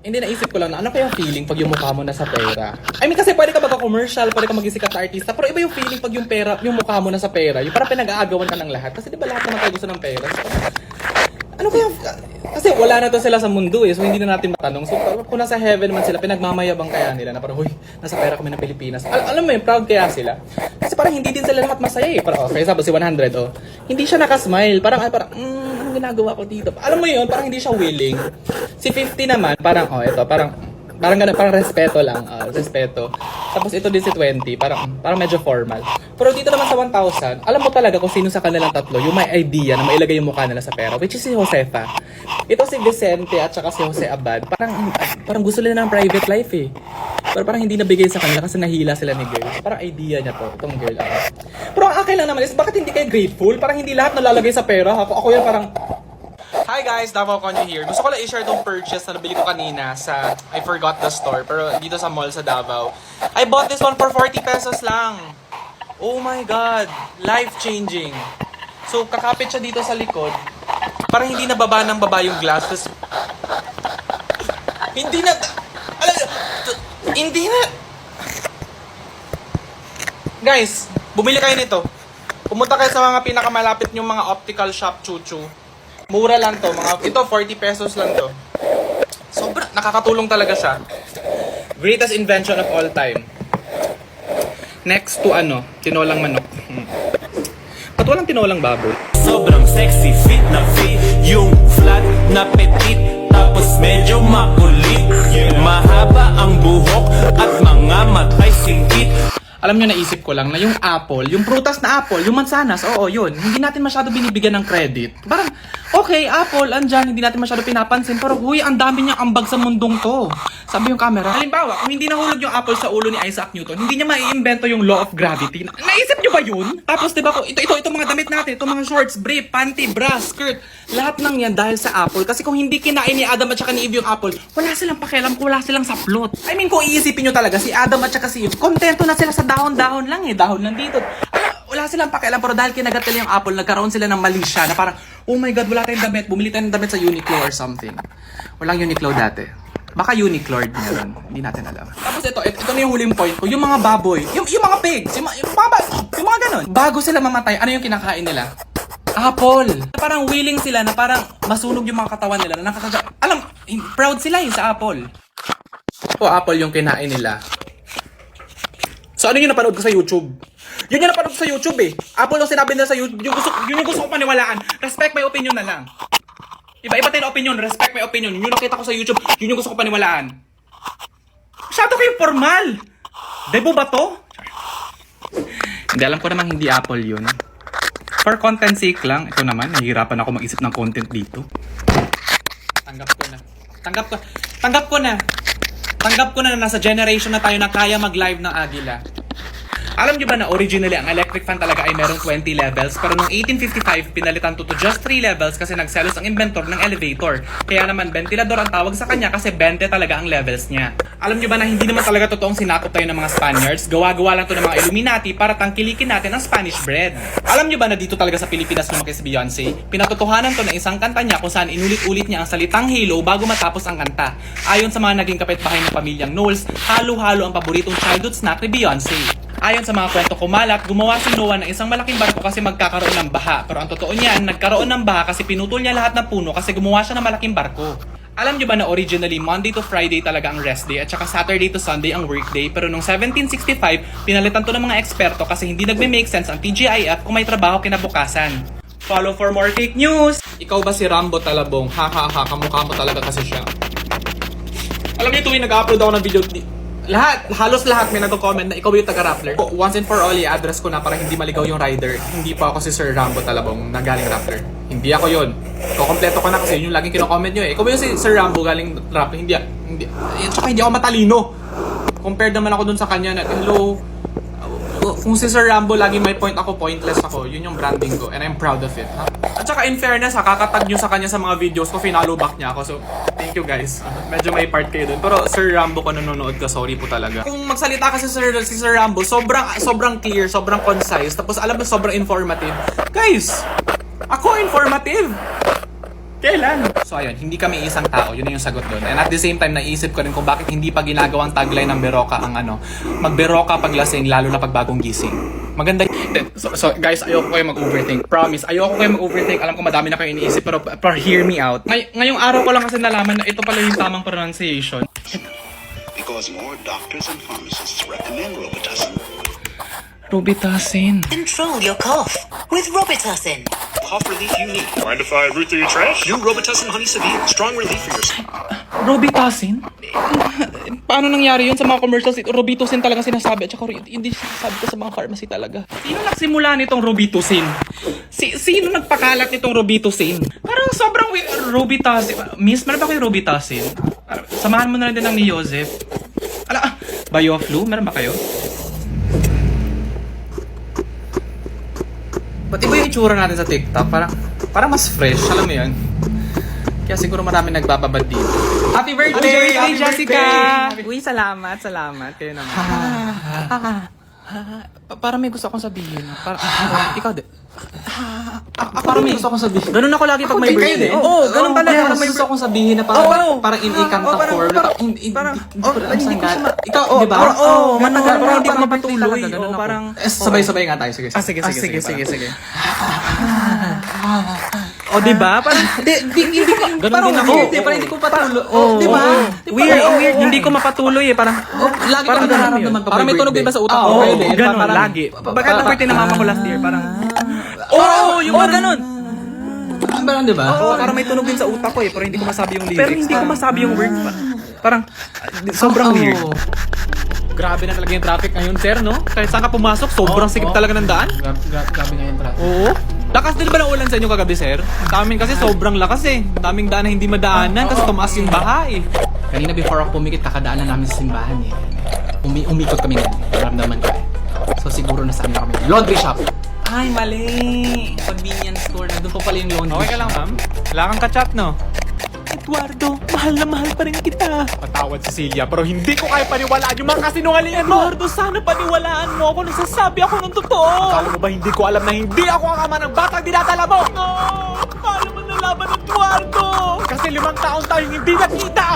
Hindi, naisip ko lang na ano kaya feeling pag yung mukha mo nasa pera. I mean, kasi pwede ka magka-commercial, pwede ka maging sikat na artista, pero iba yung feeling pag yung pera, yung mukha mo nasa pera. Yung parang pinag-aagawan ka ng lahat. Kasi di ba lahat naman tayo gusto ng pera? So, ano kaya, kasi wala na to sila sa mundo eh, so hindi na natin matanong. So kung nasa heaven man sila, pinagmamayabang kaya nila na parang, huy, nasa pera kami ng Pilipinas. Alam mo yun, proud kaya sila. Kasi parang hindi din sila lahat masaya eh. Parang, okay, sabi si 100, oh. Hindi siya nakasmile. Parang, anong ginagawa ko dito? Alam mo yun, parang hindi siya willing. Si 50 naman, parang, oh, ito, parang ganun, parang respeto lang, respeto. Tapos ito din si 20, parang medyo formal. Pero dito naman sa 1,000, alam mo talaga kung sino sa kanilang tatlo yung may idea na mailagay yung mukha nila sa pera, which is si Josefa. Ito si Vicente at saka si Jose Abad, parang gusto nila ng private life eh. Pero parang hindi nabigay sa kanila kasi nahila sila ni girl. Parang idea niya to, itong girl. Pero ang akin lang naman is, bakit hindi kayo grateful? Parang hindi lahat nalalagay sa pera. Ako yan parang, hi guys, Davao Conyo here. Gusto ko lang i-share tong purchase na nabili ko kanina sa, I forgot the store, pero dito sa mall sa Davao. I bought this one for 40 pesos lang. Oh my God, life-changing. So, kakapit siya dito sa likod. Parang hindi na baba ng baba yung glass. Tapos, hindi na, guys, bumili kayo nito. Pumunta kayo sa mga pinakamalapit yung mga optical shop, chuchu. Mura lang to, ito 40 pesos lang to. Sobra, nakakatulong talaga siya. Greatest invention of all time. Next to tinolang manok. Ba't walang tinolang baboy? Sobrang sexy, fit, yung flat na petit, tapos medyo makulit. Mahaba ang buhok at mga matay singkit. Alam nyo, naisip ko lang na yung apple, yung prutas na apple, yung mansanas, oo, yun. Hindi natin masyado binibigyan ng credit. Parang, okay, apple, andyan, hindi natin masyado pinapansin. Pero, huy, ang dami niyang ambag sa mundong to. Sabi yung camera. Halimbawa, kung hindi nahulog yung apple sa ulo ni Isaac Newton, hindi niya maiimbento yung law of gravity. Naisip nyo ba yun? Tapos, diba, ito mga damit natin, ito mga shorts, brief, panty, bra, skirt, lahat ng yan dahil sa apple. Kasi kung hindi kinain ni Adam at saka ni Eve yung apple, wala silang pakialam, wala silang saplot. I mean, kung iisipin nyo talaga, si Adam at saka si Eve, kontento na sila sa dahon-dahon lang eh, dahon lang dito. Wala silang pakialam, pero dahil kinagat nila yung apple, nagkaroon sila ng mali siya na parang, oh my God, wala tayong damit, bumili tayo ng damit sa Uniqlo or something. Walang Uniqlo dati. Baka Uniqlo meron, hindi natin alam. Tapos ito na yung huling point ko, yung mga baboy, yung mga pigs, yung mga ganun. Bago sila mamatay, ano yung kinakain nila? Apple. Parang willing sila na parang masunog yung mga katawan nila na proud sila sa apple. O apple yung kinain nila. So ano yung napanood ko sa YouTube? Yun yung napanood ko sa YouTube eh. Apple yung sinabi nila sa YouTube, yun yung gusto ko paniwalaan. Respect my opinion na lang. Iba tayo na opinion, respect my opinion. Yun yung nakita ko sa YouTube, yun yung gusto ko paniwalaan. Masyado kayong formal. Debo ba to? Hindi, alam ko namang hindi Apple yun. For content sake lang, ito naman, nahihirapan ako mag-isip ng content dito. Tanggap ko na nasa generation na tayo na kaya mag-live ng Agila. Alam nyo ba na originally ang electric fan talaga ay merong 20 levels, pero noong 1855 pinalitan to just 3 levels kasi nagselos ang inventor ng elevator. Kaya naman ventilador ang tawag sa kanya kasi 20 talaga ang levels niya. Alam nyo ba na hindi naman talaga totoong sinakop tayo ng mga Spaniards? Gawa-gawa lang to ng mga Illuminati para tangkilikin natin ang Spanish bread. Alam nyo ba na dito talaga sa Pilipinas lumaki si Beyonce? Pinatotohanan to ng isang kanta niya kung saan inulit-ulit niya ang salitang Halo bago matapos ang kanta. Ayon sa mga naging kapitbahay ng pamilyang Knowles, halo-halo ang paboritong childhood snack ni Beyonce. Ayon sa mga kwento kumalat, gumawa si Noah ng isang malaking barko kasi magkakaroon ng baha. Pero ang totoo niyan, nagkaroon ng baha kasi pinutol niya lahat ng puno kasi gumawa siya ng malaking barko. Alam niyo ba na originally Monday to Friday talaga ang rest day at saka Saturday to Sunday ang work day, pero noong 1765, pinalitan to ng mga eksperto kasi hindi nagme-make sense ang TGIF kung may trabaho kinabukasan. Follow for more fake news! Ikaw ba si Rambo Talabong? Kamukha mo talaga kasi siya. Alam niyo tuwing nag-upload ako ng video, halos lahat may nagko-comment na ikaw yung taga-Rappler. Once and for all, i-address ko na para hindi maligaw yung rider. Hindi pa ako si Sir Rambo Talabong na galing Rappler. Hindi ako yun. Kukompleto ko na kasi yun yung laging kino-comment nyo eh. Ikaw ba yung si Sir Rambo galing Rappler? Hindi. Tsaka hindi ako matalino. Compared naman ako dun sa kanya na, hello, kung si Sir Rambo lagi may point ako, pointless ako. Yun yung branding ko and I'm proud of it. At saka in fairness, kakatag nyo sa kanya sa mga videos ko, finalo back niya ako. So, thank you guys. Medyo may part kayo dun. Pero Sir Rambo, kung nanonood ka, sorry po talaga. Kung magsalita ka si Sir Rambo, sobrang clear, sobrang concise. Tapos alam mo, sobrang informative. Guys, ako informative. Kailan? So ayun, hindi kami isang tao. Yun yung sagot doon. And at the same time, naisip ko rin kung bakit hindi pa ginagawang tagline ng Beroka ang ano, magberoka pag lasing, lalo na pag bagong gising. Maganda. So guys, ayoko kayo mag-overthink. Promise, ayoko kayo mag-overthink. Alam ko madami na kayo iniisip, pero hear me out. Ngayong araw ko lang kasi nalaman na ito pala yung tamang pronunciation. Because more doctors and pharmacists recommend Robitussin. Robitussin. Control your cough with Robitussin. Cough relief you need. Mind if I root through your trash? New Robitussin Honey Severe. Strong relief for your... Robitussin? Paano nangyari yun sa mga commercials? Robitussin talaga sinasabi at saka hindi sinasabi ko sa mga pharmacy talaga. Sino nagsimula nitong Robitussin? Sino nagpakalat nitong Robitussin? Parang sobrang Robitussin. Miss, meron ba kayo Robitussin? Samahan mo na lang din ng ni Joseph. Bioflu? Meron ba kayo? Ba't iba yung itsura natin sa TikTok? Parang mas fresh, alam mo yun? Kaya siguro marami nagbababad dito. Happy birthday! Happy Jessica! Uy, salamat. Kayo naman. Parang may gusto akong sabihin. Ikaw din. Parang may gusto akong sabihin. Ganun ako lagi pag may birthday. Oo, ganun talaga. Parang may gusto akong sabihin na parang in-ikanta form. Ikaw, di ba? Oo, matagal parang hindi ko mapatuloy. Oo, parang... Sabay-sabay nga tayo. Sige. Sige. O, di ba? Parang... Hindi ko... Ganun din ako. Parang hindi ko patuloy. Di ba? Weird. Hindi ko mapatuloy eh. Parang... Lagi ko nararamdaman pa. Parang may tunog din ba sa utak ko? Ganun, lagi. Bakit na birthday na mama ko last year? Parang... yung ganun. Parang di ba? Oo, parang may tunog din sa utak ko eh. Pero hindi ko masabi yung lyrics. Pero hindi ko masabi yung words. Parang... Sobrang weird. Grabe na talaga yung traffic ngayon, sir, no? Kahit saan ka pumasok, sobrang sikip talaga ng daan. Grabe nga yung traffic. Oo. Lakas din ba ng ulan sa inyo kagabi, sir? Ang daming kasi sobrang lakas eh. Ang daming daan na hindi madaanan kasi tumaas yung baha eh. Kanina before ako pumikit, kakadaanan namin sa simbahan eh. Umikot kami nga. Naramdaman ko eh. So siguro nasa kami. Laundry shop. Ay, mali. Convenience store. Nandun pa pala yung laundry. Okay ka lang, ma'am? Wala kang kachat, no? Eduardo, mahal na mahal pa rin kita. Patawad, Cecilia, pero hindi ko kaya paniwalaan yung mga kasinungalingan mo. Eduardo, sana paniwalaan mo ako. Nagsasabi ako ng totoo. Akala mo ba hindi ko alam na hindi ako ang ama ng batang dinadala mo? No! Paano mo nalaman, Eduardo? Kasi 5 taon tayong hindi nakita.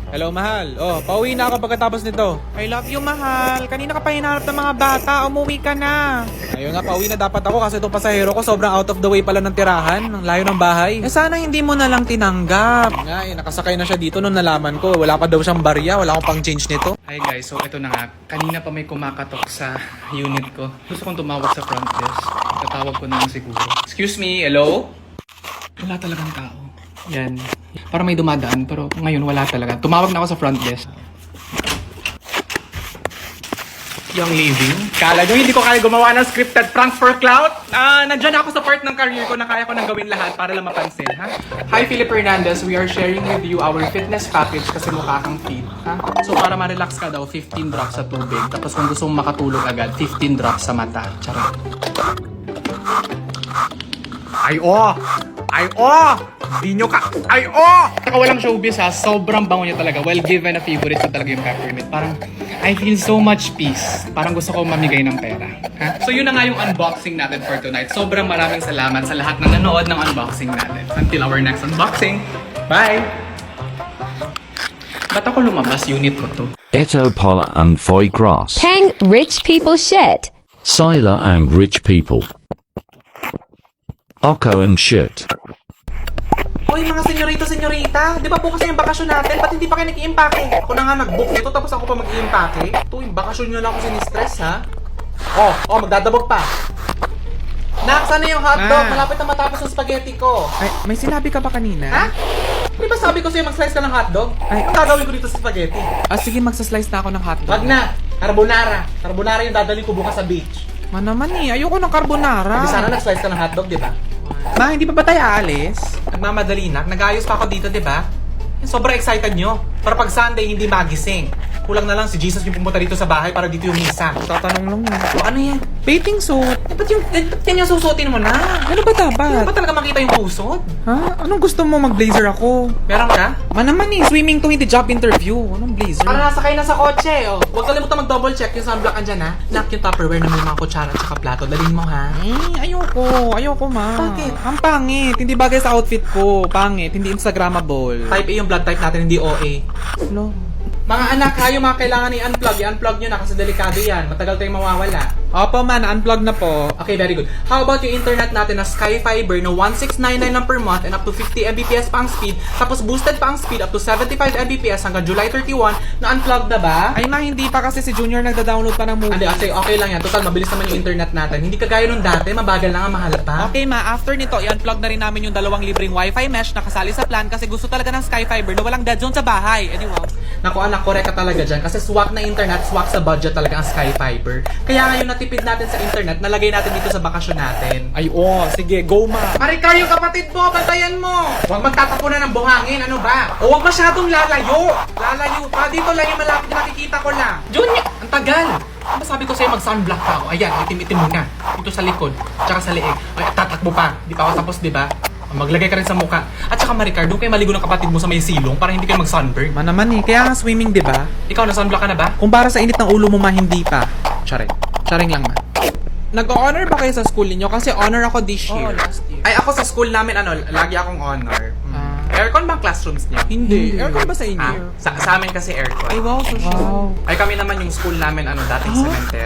Hello, mahal. Oh, pauwi na ako pagkatapos nito. I love you, mahal. Kanina ka pa hinahanap ng mga bata. Umuwi ka na. Ayun nga, pauwi na dapat ako kasi itong pasahero ko sobrang out of the way pala ng tirahan. Ang layo ng bahay. Eh, sana hindi mo na lang tinanggap. Nga, nakasakay na siya dito nung nalaman ko. Wala pa daw siyang barya. Wala akong pang-change nito. Hi guys, so ito na nga. Kanina pa may kumakatok sa unit ko. Gusto kong tumawag sa front desk. Tatawag ko na lang siguro. Excuse me, hello? Wala talagang tao. Yan. Para may dumadaan, pero ngayon wala talaga. Tumawag na ako sa front desk. Yung living. Kala nyo, hindi ko kaya gumawa ng scripted prank for clout? Nandyan ako sa part ng career ko na kaya ko nang gawin lahat para lang mapansin, ha? Hi, Philip Hernandez. We are sharing with you our fitness package kasi mukha kang fit, ha? So, para ma-relax ka daw, 15 drops sa tubig. Tapos kung gusto mong makatulog agad, 15 drops sa mata. Charot. Di nyo ka... Saka walang showbiz ha, sobrang bango niya talaga. Well given na favorite ko talaga yung peppermint. Parang, I feel so much peace. Parang gusto ko mamigay ng pera. Ha? So yun na nga yung unboxing natin for tonight. Sobrang maraming salamat sa lahat ng nanood ng unboxing natin. Until our next unboxing. Bye! Ba't ako lumabas? Unit ko to. Eto Pola and Foy Grass. Pang rich people shit. Sila and rich people. Oko and shit. Hoy mga senyorita, di ba bukas na yung bakasyon natin? Ba't hindi pa kayo nag-i-impake? Ako na nga nag-book nito tapos ako pa mag-i-impake. Ito yung bakasyon nyo lang ako sinistress ha? Magdadabog pa. Nak, sana yung hotdog? Malapit na matapos yung spaghetti ko. Ay, may sinabi ka ba kanina? Ha? Di ba sabi ko sa'yo mag-slice ka ng hotdog? Ay. Ang gagawin ko dito sa spaghetti? Sige, magsaslice na ako ng hotdog. Wag na! Carbonara! Carbonara yung dadali ko bukas sa beach. Naman ayoko ng carbonara. Di sana nag-slice ka ng hotdog, di ba? Ma, hindi pa ba tayo aalis? Nagmamadali na. Nag-ayos pa ako dito, di ba? Sobrang excited nyo. Para pag Sunday, hindi magising. Kulang na lang si Jesus yung pumunta dito sa bahay para dito yung misa. Tatanong lang na. O ano yan? Bathing suit. Ba't yan yung susuotin mo na? Ano ba dapat? Ba talaga makita yung pusod? Ha? Anong gusto mo mag-blazer ako? Meron ka? Naman eh, swimming to hindi job interview. Anong blazer? Para nasakay na sa kotse, oh. Huwag kalimutan mag-double check yung sunblock andyan, ha? Lock yung Tupperware na may mga kutsara at saka plato. Dalhin mo, ha? Ayoko ma. Bakit? Ang pangit, hindi bagay sa outfit ko. Pangit, hindi Instagrammable. Type A yung blood type natin, hindi OA. Hello. Mga anak, kayo mga kailangan i-unplug. I-unplug nyo na kasi delikado yan. Matagal tayong mawawala. Opo man, unplug na po. Okay, very good. How about yung internet natin na Sky Fiber na 1699 lang per month and up to 50 Mbps pa ang speed. Tapos boosted pa ang speed up to 75 Mbps hanggang July 31 na unplugged na ba? Ay ma, hindi pa kasi si Junior nagda-download pa ng movie. Hindi, okay lang yan. Total, mabilis naman yung internet natin. Hindi kagaya nung dati, mabagal na nga, mahal pa. Okay ma, after nito, i-unplug na rin namin yung 2 libreng wifi mesh na kasali sa plan kasi gusto talaga ng Sky Fiber na walang dead zone sa bahay. Anyway. Naku anak, correct ka talaga dyan. Kasi swak na internet, swak sa budget talaga ang Sky Fiber. Kaya ngayon natipid natin sa internet, nalagay natin dito sa bakasyon natin. Ay sige, go ma. Maricar, yung kapatid mo, bantayan mo! Huwag magtatapunan ng buhangin, ano ba? O huwag masyadong lalayo! Lalayo pa, dito lang yung malapit na nakikita ko lang. Junior, ang tagal! Ano sabi ko sa'yo mag-sunblock ka? O ayan, itim-itim mo na. Dito sa likod, tsaka sa leeg. Ay, tatakbo pa. Di pa ako tapos, di ba? Maglagay ka rin sa mukha. At saka Maricar, doon kayo maligo ng kapatid mo sa may silong para hindi kayo mag-sunburn. Ma naman eh, kaya nga swimming, di ba? Ikaw, na-sunblock ka na ba? Kung para sa init ng ulo mo ma, hindi pa. Charing lang ma. Nag-honor ba kayo sa school ninyo? Kasi honor ako this year. last year. Ay, ako sa school namin, lagi akong honor. Aircon bang classrooms niyo? Hindi. Aircon ba sa inyo? Sa amin kasi aircon. Ay, wow, so wow. Ay, kami naman yung school namin, dating cemetery.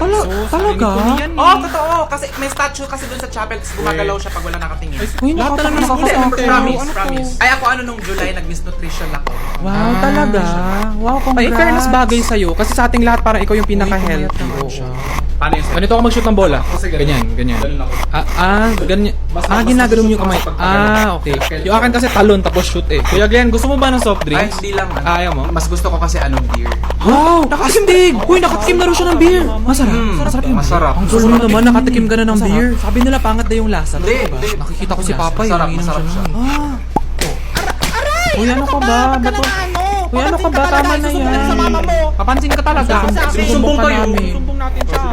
Talaga? Oo, totoo. Kasi may statue kasi dun sa chapel, tapos gumagalaw siya pag wala nakatingin. Uy, Lahat na lang ng school, promise. Ay, ako nung July, nag-miss nutrition ako. Wow, talaga? Wow, congrats. Ay, fairness bagay sa'yo. Kasi sa ating lahat, parang ikaw yung pinaka-healthy. Paano yun? Ganito ako mag-shoot ng bola. Ganyan. Ganun ako. Ganyan. Ginagano mo yung kamay. Okay. Yung akin kasi talon tapos shoot eh. Kuya Glenn, gusto mo ba ng soft Ay, drinks? hindi lang. Ayaw mo? Mas gusto ko kasi beer. Wow! Nakatikim! Uy, nakatikim na rin siya ng beer! Masarap. Masarap yun. Masarap. Ang gulo naman, nakatikim ka na ng beer. Sabi nila, pangat na yung lasa. Hindi, Totoo ba? hindi. Nakikita ko si Papa. Masarap, umiinom masarap siya. Uy, ano ka ba? Uy, ano ka ba? Tama na yan. Papansin ka talaga. Susumbong ka tayo. namin. Susumbong natin siya.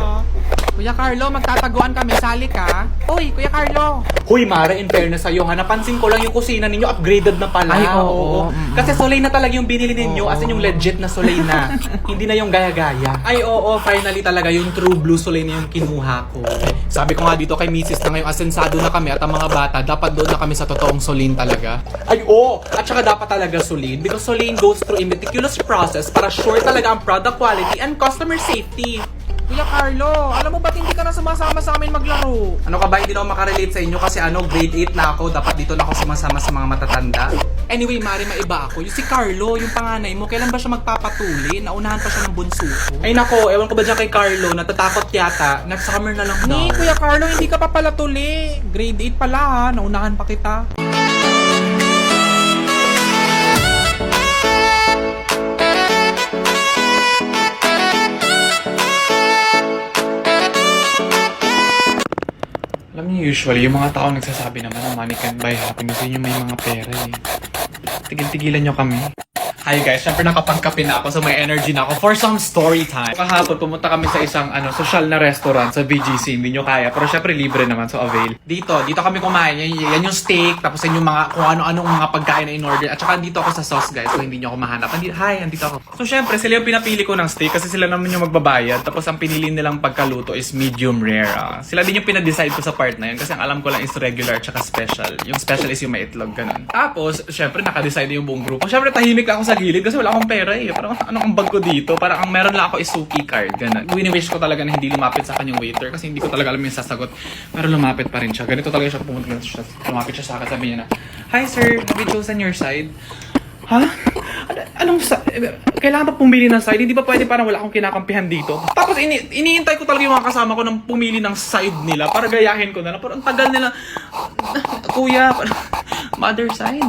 Kuya Carlo, magtataguan kami. Sali ka. Uy, Kuya Carlo. Huy, Mara, in fairness sa'yo, napansin ko lang yung kusina ninyo, upgraded na pala. Ay, oo. Kasi Soleil na talaga yung binili ninyo, as in yung legit na Soleil na. Hindi na yung gaya-gaya. Ay, oo, finally talaga yung true blue Soleil na yung kinuha ko. Sabi ko nga dito kay Mrs. na ngayong asensado na kami at ang mga bata, dapat doon na kami sa totoong Soleil talaga. Ay, oo! At saka dapat talaga Soleil because Soleil goes through a meticulous process para sure talaga ang product quality and customer safety. Kuya Carlo, alam mo ba't hindi ka na sumasama sa amin maglaro? Ano ka ba? Hindi na ako makarelate sa inyo kasi grade 8 na ako. Dapat dito na ako sumasama sa mga matatanda. Anyway, Mari, maiba ako. Yung si Carlo, yung panganay mo, kailan ba siya magpapatuli? Naunahan pa siya ng bunso ko. Ay nako, ewan ko ba dyan kay Carlo? Natatakot yata. Next summer na lang daw. Ni, Kuya Carlo, hindi ka pa pala tuli. Grade 8 pala ha, naunahan pa kita. Alam niyo, usually, yung mga tao nagsasabi naman na money can buy happiness, yun yung may mga pera eh. Tigil-tigilan nyo kami. Hi guys, syempre nakapangkape na ako so may energy na ako for some story time. Kahapon, pumunta kami sa isang social na restaurant sa VGC. Hindi nyo kaya. Pero syempre, libre naman. So, avail. Dito kami kumain. Yan yung steak, tapos yan yung mga kung ano-anong mga pagkain na in-order. At saka dito ako sa sauce guys, so hindi nyo ako mahanap. Andito ako. So syempre, sila yung pinapili ko ng steak kasi sila naman yung magbabayad. Tapos ang pinili nilang pagkaluto is medium rare. Sila din yung pinadecide ko sa part na yun kasi ang alam ko lang is regular at saka special. Yung special is yung may itlog, ganun. Tapos, syempre, nakadecide yung buong grupo. Syempre, tahimik lang ako sa gilid kasi wala akong pera eh. Parang ano ang bag ko dito? Parang ang meron lang ako is suki card. Ganun. Wini-wish ko talaga na hindi lumapit sa akin yung waiter kasi hindi ko talaga alam yung sasagot. Pero lumapit pa rin siya. Ganito talaga siya pumunta siya. Lumapit siya sa akin. Sabi niya na, "Hi sir, have you chosen your side?" Ha? Kailangan pa pumili ng side? Hindi ba pwede parang wala akong kinakampihan dito? Tapos iniintay ko talaga yung mga kasama ko ng pumili ng side nila para gayahin ko na lang. Pero ang tagal nila. Kuya, mother side.